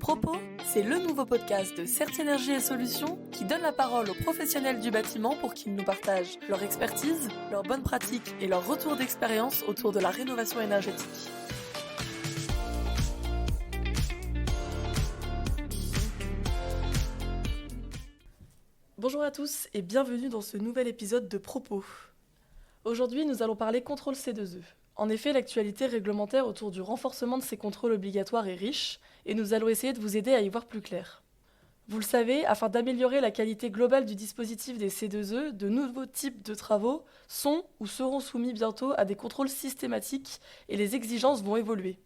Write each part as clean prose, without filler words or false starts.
Propos, c'est le nouveau podcast de CERT Énergie et Solutions qui donne la parole aux professionnels du bâtiment pour qu'ils nous partagent leur expertise, leurs bonnes pratiques et leurs retours d'expérience autour de la rénovation énergétique. Bonjour à tous et bienvenue dans ce nouvel épisode de Propos. Aujourd'hui, nous allons parler contrôle C2E. En effet, l'actualité réglementaire autour du renforcement de ces contrôles obligatoires est riche et nous allons essayer de vous aider à y voir plus clair. Vous le savez, afin d'améliorer la qualité globale du dispositif des C2E, de nouveaux types de travaux sont ou seront soumis bientôt à des contrôles systématiques et les exigences vont évoluer.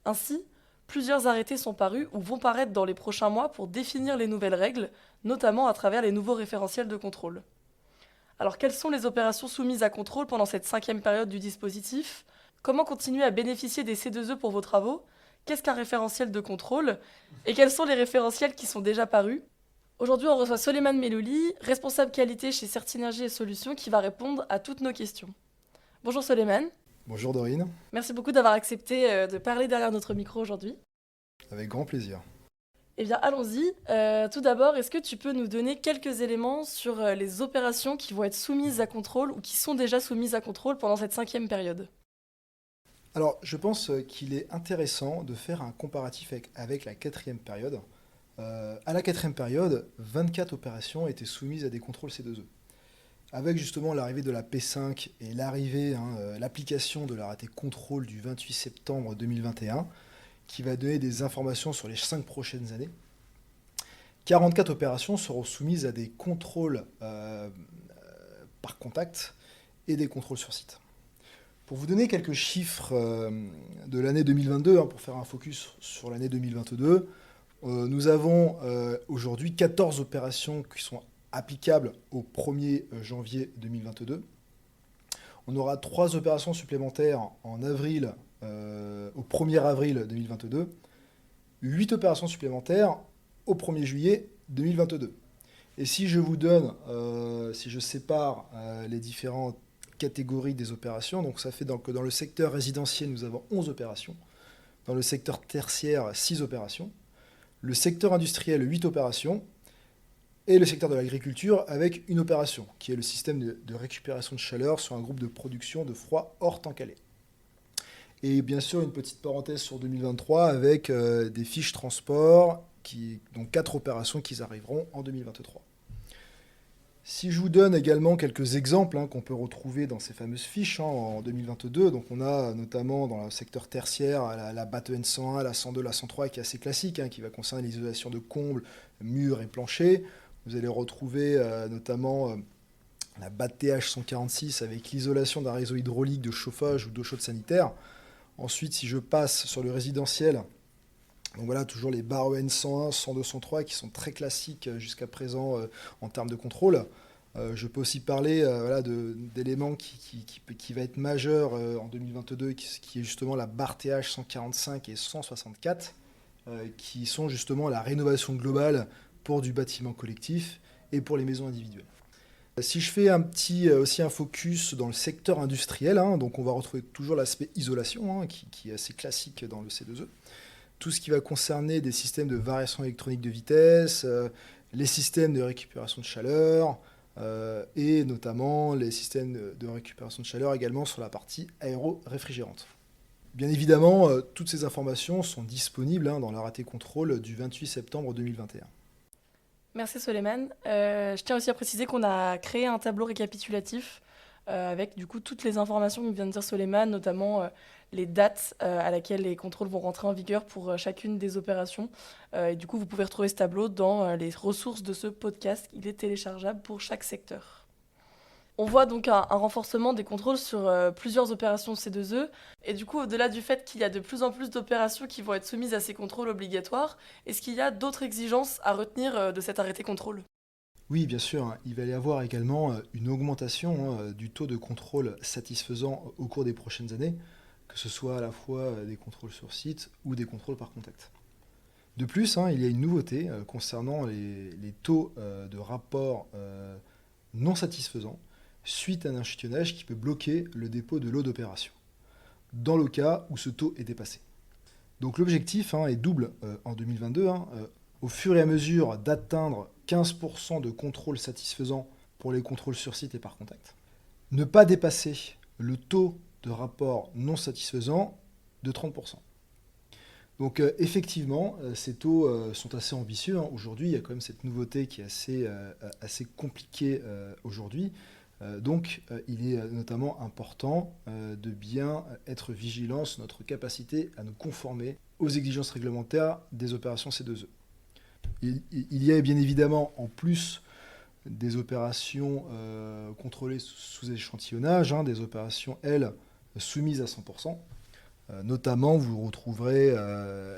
Ainsi, plusieurs arrêtés sont parus ou vont paraître dans les prochains mois pour définir les nouvelles règles, notamment à travers les nouveaux référentiels de contrôle. Alors, quelles sont les opérations soumises à contrôle pendant cette 5e période du dispositif ? Comment continuer à bénéficier des C2E pour vos travaux ? Qu'est-ce qu'un référentiel de contrôle ? Et quels sont les référentiels qui sont déjà parus ? Aujourd'hui, on reçoit Soleiman Melouli, responsable qualité chez CERT Énergie et Solutions, qui va répondre à toutes nos questions. Bonjour Soleiman. Bonjour Dorine. Merci beaucoup d'avoir accepté de parler derrière notre micro aujourd'hui. Avec grand plaisir. Eh bien, allons-y. Tout d'abord, est-ce que tu peux nous donner quelques éléments sur les opérations qui vont être soumises à contrôle ou qui sont déjà soumises à contrôle pendant cette 5e période ? Alors, je pense qu'il est intéressant de faire un comparatif avec la 4e période. À la 4e période, 24 opérations étaient soumises à des contrôles C2E. Avec justement l'arrivée de la P5 et l'application de l'arrêté contrôle du 28 septembre 2021, qui va donner des informations sur les 5 prochaines années, 44 opérations seront soumises à des contrôles par contact et des contrôles sur site. Pour vous donner quelques chiffres de l'année 2022, pour faire un focus sur l'année 2022, nous avons aujourd'hui 14 opérations qui sont applicables au 1er janvier 2022. On aura 3 opérations supplémentaires en avril, au 1er avril 2022, 8 opérations supplémentaires au 1er juillet 2022. Et si je vous donne, si je sépare les différentes catégories des opérations, donc ça fait que dans le secteur résidentiel, nous avons 11 opérations, dans le secteur tertiaire, 6 opérations, le secteur industriel, 8 opérations, et le secteur de l'agriculture avec une opération, qui est le système de récupération de chaleur sur un groupe de production de froid hors temps calé. Et bien sûr, une petite parenthèse sur 2023 avec des fiches transport, donc 4 opérations qui arriveront en 2023. Si je vous donne également quelques exemples qu'on peut retrouver dans ces fameuses fiches en 2022, donc on a notamment dans le secteur tertiaire la BATE N101, la 102, la 103 qui est assez classique, qui va concerner l'isolation de combles, murs et planchers. Vous allez retrouver notamment la BATE TH 146 avec l'isolation d'un réseau hydraulique de chauffage ou d'eau chaude sanitaire. Ensuite, si je passe sur le résidentiel, donc voilà, toujours les barres EN101, 102, 103 qui sont très classiques jusqu'à présent en termes de contrôle. Je peux aussi parler d'éléments qui va être majeur en 2022, qui est justement la barre TH 145 et 164, qui sont justement la rénovation globale pour du bâtiment collectif et pour les maisons individuelles. Si je fais aussi un focus dans le secteur industriel, donc on va retrouver toujours l'aspect isolation, qui est assez classique dans le C2E. Tout ce qui va concerner des systèmes de variation électronique de vitesse, les systèmes de récupération de chaleur, et notamment les systèmes de récupération de chaleur également sur la partie aéro-réfrigérante. Bien évidemment, toutes ces informations sont disponibles dans l'arrêté contrôle du 28 septembre 2021. Merci Soleiman. Je tiens aussi à préciser qu'on a créé un tableau récapitulatif avec du coup toutes les informations que vient de dire Soleiman, notamment les dates à laquelle les contrôles vont rentrer en vigueur pour chacune des opérations. Et du coup, vous pouvez retrouver ce tableau dans les ressources de ce podcast. Il est téléchargeable pour chaque secteur. On voit donc un renforcement des contrôles sur plusieurs opérations C2E. Et du coup, au-delà du fait qu'il y a de plus en plus d'opérations qui vont être soumises à ces contrôles obligatoires, est-ce qu'il y a d'autres exigences à retenir de cet arrêté contrôle ? Oui, bien sûr. Il va y avoir également une augmentation du taux de contrôle satisfaisant au cours des prochaines années, que ce soit à la fois des contrôles sur site ou des contrôles par contact. De plus, il y a une nouveauté concernant les taux de rapport non satisfaisants suite à un échantillonnage qui peut bloquer le dépôt de lot d'opération, dans le cas où ce taux est dépassé. Donc l'objectif est double en 2022, au fur et à mesure d'atteindre 15% de contrôle satisfaisant pour les contrôles sur site et par contact. Ne pas dépasser le taux de rapport non satisfaisant de 30%. Donc effectivement, ces taux sont assez ambitieux. Aujourd'hui, il y a quand même cette nouveauté qui est assez compliquée aujourd'hui. Donc il est notamment important de bien être vigilant sur notre capacité à nous conformer aux exigences réglementaires des opérations C2E. Il y a bien évidemment, en plus des opérations contrôlées sous échantillonnage, des opérations, elles, soumises à 100%. Notamment, vous retrouverez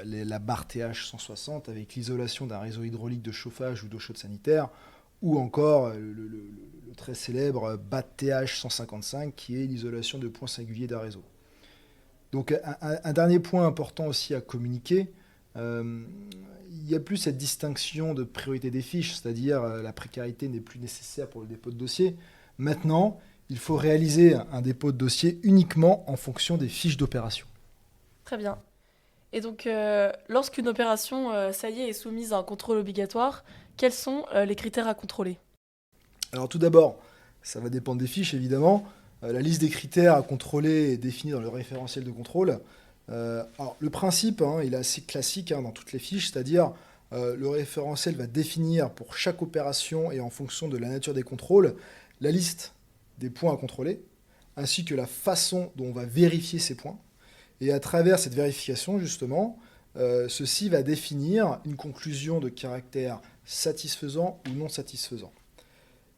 la barre TH 160 avec l'isolation d'un réseau hydraulique de chauffage ou d'eau chaude sanitaire, ou encore le très célèbre BAT TH 155 qui est l'isolation de points singuliers d'un réseau. Donc un dernier point important aussi à communiquer, il n'y a plus cette distinction de priorité des fiches, c'est-à-dire la précarité n'est plus nécessaire pour le dépôt de dossier. Maintenant, il faut réaliser un dépôt de dossier uniquement en fonction des fiches d'opération. Très bien. Et donc, lorsqu'une opération, ça y est soumise à un contrôle obligatoire, quels sont les critères à contrôler ? Alors tout d'abord, ça va dépendre des fiches évidemment. La liste des critères à contrôler est définie dans le référentiel de contrôle. Alors, le principe, il est assez classique dans toutes les fiches, c'est-à-dire le référentiel va définir pour chaque opération et en fonction de la nature des contrôles, la liste des points à contrôler, ainsi que la façon dont on va vérifier ces points. Et à travers cette vérification, justement, ceci va définir une conclusion de caractère satisfaisant ou non satisfaisant.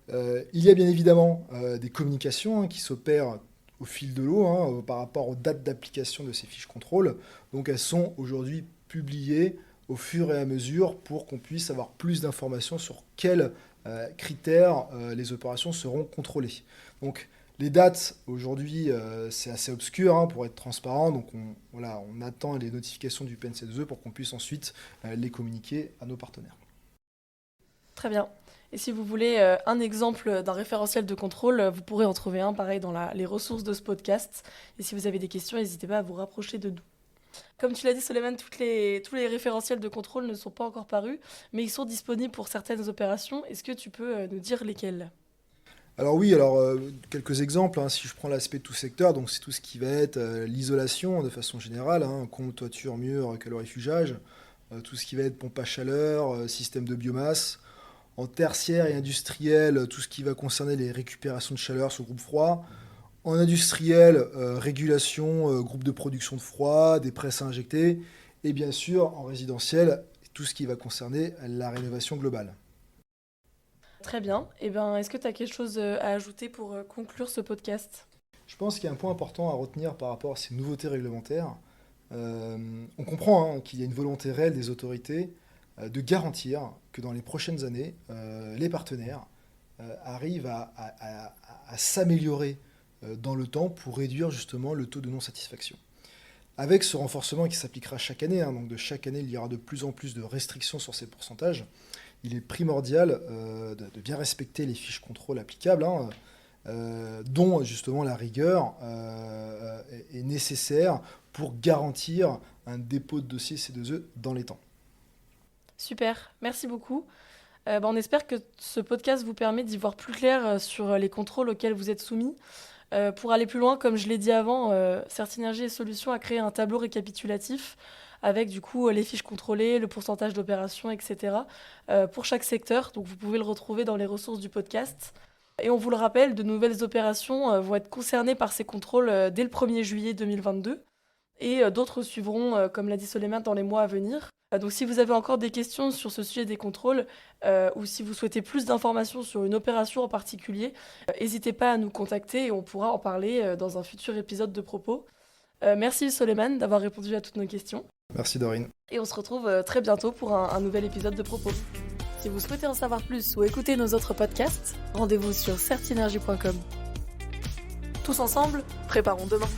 Il y a bien évidemment des communications qui s'opèrent au fil de l'eau par rapport aux dates d'application de ces fiches contrôle. Donc elles sont aujourd'hui publiées au fur et à mesure pour qu'on puisse avoir plus d'informations sur quels critères les opérations seront contrôlées. Donc les dates, aujourd'hui, c'est assez obscur pour être transparent. Donc on attend les notifications du PNC2E pour qu'on puisse ensuite les communiquer à nos partenaires. Très bien. Et si vous voulez un exemple d'un référentiel de contrôle, vous pourrez en trouver un pareil dans les ressources de ce podcast. Et si vous avez des questions, n'hésitez pas à vous rapprocher de nous. Comme tu l'as dit, Soleiman, tous les référentiels de contrôle ne sont pas encore parus, mais ils sont disponibles pour certaines opérations. Est-ce que tu peux nous dire lesquelles ? Alors oui, quelques exemples, si je prends l'aspect de tout secteur, donc c'est tout ce qui va être l'isolation de façon générale, comble, toiture, mur, calorifugage, tout ce qui va être pompe à chaleur, système de biomasse. En tertiaire et industriel, tout ce qui va concerner les récupérations de chaleur sur groupe froid. En industriel, régulation, groupe de production de froid, des presses à injecter. Et bien sûr, en résidentiel, tout ce qui va concerner la rénovation globale. Très bien. Est-ce que tu as quelque chose à ajouter pour conclure ce podcast ? Je pense qu'il y a un point important à retenir par rapport à ces nouveautés réglementaires. On comprend qu'il y a une volonté réelle des autorités de garantir que dans les prochaines années, les partenaires arrivent à s'améliorer dans le temps pour réduire justement le taux de non-satisfaction. Avec ce renforcement qui s'appliquera chaque année, donc de chaque année il y aura de plus en plus de restrictions sur ces pourcentages, il est primordial de bien respecter les fiches contrôle applicables, dont justement la rigueur est nécessaire pour garantir un dépôt de dossier C2E dans les temps. Super, merci beaucoup. On espère que ce podcast vous permet d'y voir plus clair sur les contrôles auxquels vous êtes soumis. Pour aller plus loin, comme je l'ai dit avant, Certinergie et Solutions a créé un tableau récapitulatif avec du coup les fiches contrôlées, le pourcentage d'opérations, etc. Pour chaque secteur. Donc vous pouvez le retrouver dans les ressources du podcast. Et on vous le rappelle, de nouvelles opérations vont être concernées par ces contrôles dès le 1er juillet 2022. Et d'autres suivront, comme l'a dit Soleiman, dans les mois à venir. Donc si vous avez encore des questions sur ce sujet des contrôles ou si vous souhaitez plus d'informations sur une opération en particulier, n'hésitez pas à nous contacter et on pourra en parler dans un futur épisode de Propos. Merci Soleiman d'avoir répondu à toutes nos questions. Merci Dorine. Et on se retrouve très bientôt pour un nouvel épisode de Propos. Si vous souhaitez en savoir plus ou écouter nos autres podcasts, rendez-vous sur certinergie.com. Tous ensemble, préparons demain.